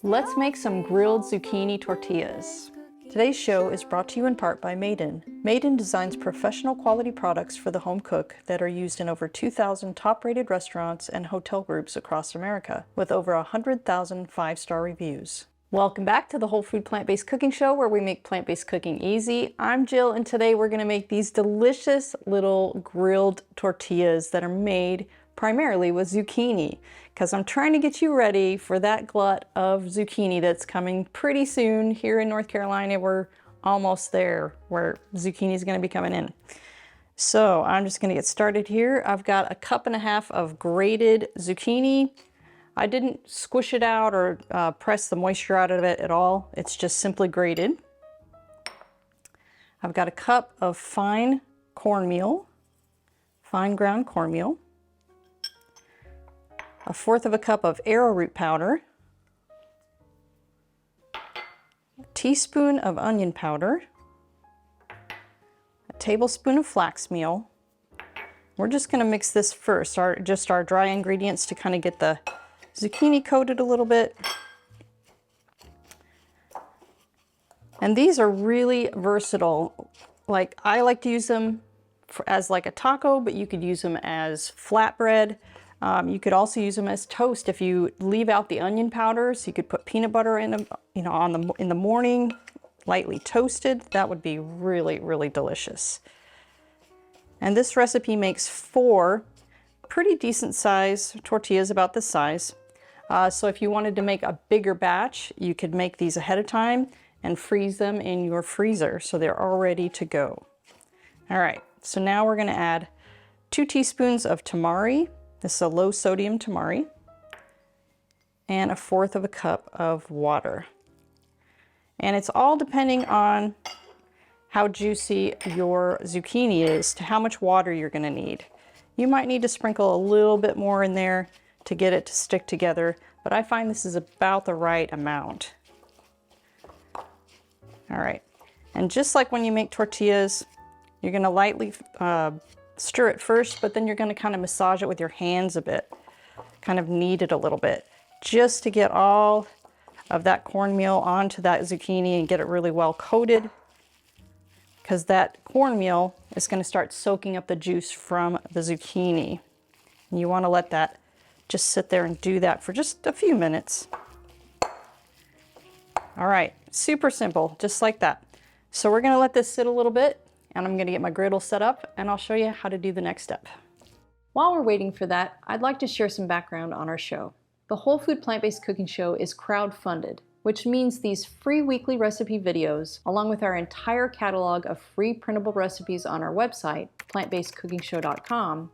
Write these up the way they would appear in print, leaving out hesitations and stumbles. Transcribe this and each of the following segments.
Let's make some grilled zucchini tortillas. Today's show is brought to you in part by Maiden. Maiden designs professional quality products for the home cook that are used in over 2,000 top-rated restaurants and hotel groups across America, with over 100,000 five-star reviews. Welcome back to the Whole Food Plant-Based Cooking Show, where we make plant-based cooking easy. I'm Jill, and today we're going to make these delicious little grilled tortillas that are made primarily with zucchini, because I'm trying to get you ready for that glut of zucchini that's coming pretty soon. Here in North Carolina, we're almost there where zucchini is going to be coming in. So I'm just going to get started here. I've got a 1.5 cups of grated zucchini. I didn't squish it out or press the moisture out of it at all. It's just simply grated. I've got a cup of fine cornmeal, fine ground cornmeal. 1/4 cup of arrowroot powder, a teaspoon of onion powder, a tablespoon of flax meal. We're just going to mix this first, just our dry ingredients, to kind of get the zucchini coated a little bit. And these are really versatile. Like, I like to use them as like a taco, but you could use them as flatbread. You could also use them as toast if you leave out the onion powders. You could put peanut butter in them, in the morning, lightly toasted. That would be really, really delicious. And this recipe makes 4 pretty decent size tortillas, about this size. So if you wanted to make a bigger batch, you could make these ahead of time and freeze them in your freezer so they're all ready to go. All right, so now we're going to add 2 teaspoons of tamari. This is a low sodium tamari, and 1/4 cup of water. And it's all depending on how juicy your zucchini is to how much water you're going to need. You might need to sprinkle a little bit more in there to get it to stick together, but I find this is about the right amount. All right, and just like when you make tortillas, you're going to lightly stir it first, but then you're going to kind of massage it with your hands a bit, kind of knead it a little bit, just to get all of that cornmeal onto that zucchini and get it really well coated, because that cornmeal is going to start soaking up the juice from the zucchini. And you want to let that just sit there and do that for just a few minutes. All right, super simple, just like that. So we're going to let this sit a little bit, and I'm going to get my griddle set up, and I'll show you how to do the next step. While we're waiting for that, I'd like to share some background on our show. The Whole Food Plant-Based Cooking Show is crowd-funded, which means these free weekly recipe videos, along with our entire catalog of free printable recipes on our website, plantbasedcookingshow.com,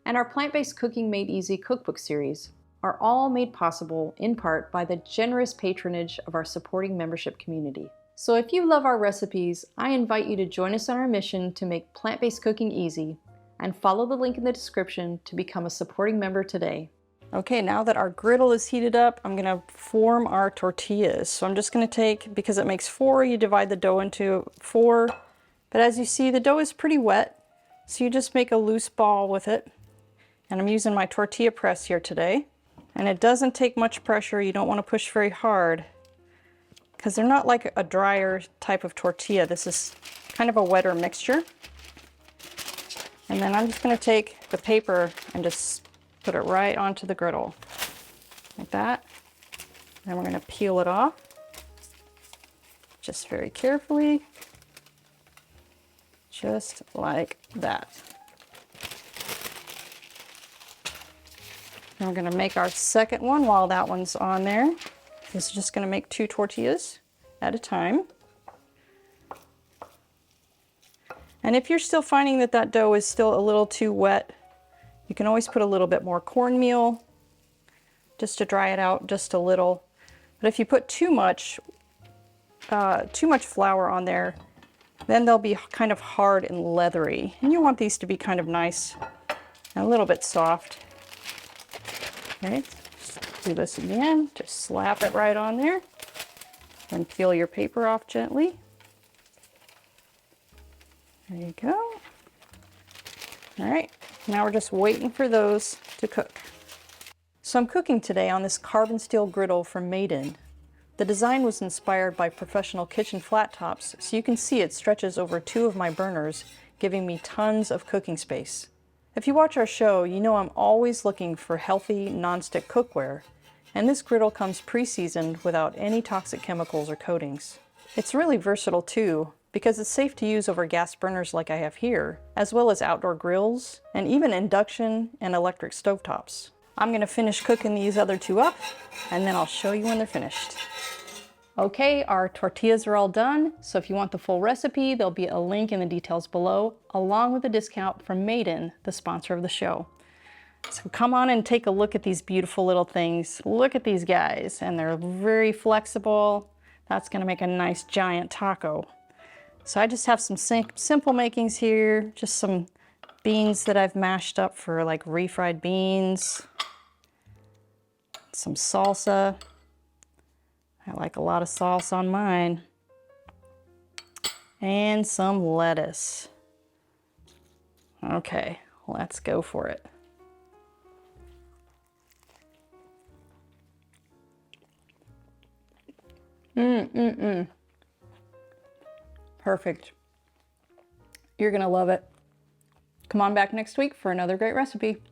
and our Plant-Based Cooking Made Easy cookbook series, are all made possible in part by the generous patronage of our supporting membership community. So if you love our recipes, I invite you to join us on our mission to make plant-based cooking easy, and follow the link in the description to become a supporting member today. Okay, now that our griddle is heated up, I'm gonna form our tortillas. So I'm just gonna take, because it makes 4, you divide the dough into 4, but as you see, the dough is pretty wet, so you just make a loose ball with it. And I'm using my tortilla press here today. And it doesn't take much pressure, you don't wanna push very hard, because they're not like a drier type of tortilla. This is kind of a wetter mixture. And then I'm just going to take the paper and just put it right onto the griddle, like that. Then we're going to peel it off, just very carefully, just like that. And we're going to make our second one while that one's on there. This is just going to make 2 tortillas at a time. And if you're still finding that that dough is still a little too wet, you can always put a little bit more cornmeal just to dry it out just a little. But if you put too much flour on there, then they'll be kind of hard and leathery. And you want these to be kind of nice and a little bit soft. Okay. Do this again, just slap it right on there, and peel your paper off gently. There you go. All right, now we're just waiting for those to cook. So I'm cooking today on this carbon steel griddle from Maiden. The design was inspired by professional kitchen flat tops, so you can see it stretches over 2 of my burners, giving me tons of cooking space. If you watch our show, you know I'm always looking for healthy, non-stick cookware, and this griddle comes pre-seasoned without any toxic chemicals or coatings. It's really versatile too, because it's safe to use over gas burners like I have here, as well as outdoor grills, and even induction and electric stovetops. I'm gonna finish cooking these other 2 up, and then I'll show you when they're finished. Okay, our tortillas are all done, so if you want the full recipe, there'll be a link in the details below, along with a discount from Maiden, the sponsor of the show. So come on and take a look at these beautiful little things. Look at these guys, and they're very flexible. That's gonna make a nice giant taco. So I just have some simple makings here, just some beans that I've mashed up for like refried beans, some salsa. I like a lot of sauce on mine. And some lettuce. Okay, let's go for it. Perfect. You're gonna love it. Come on back next week for another great recipe.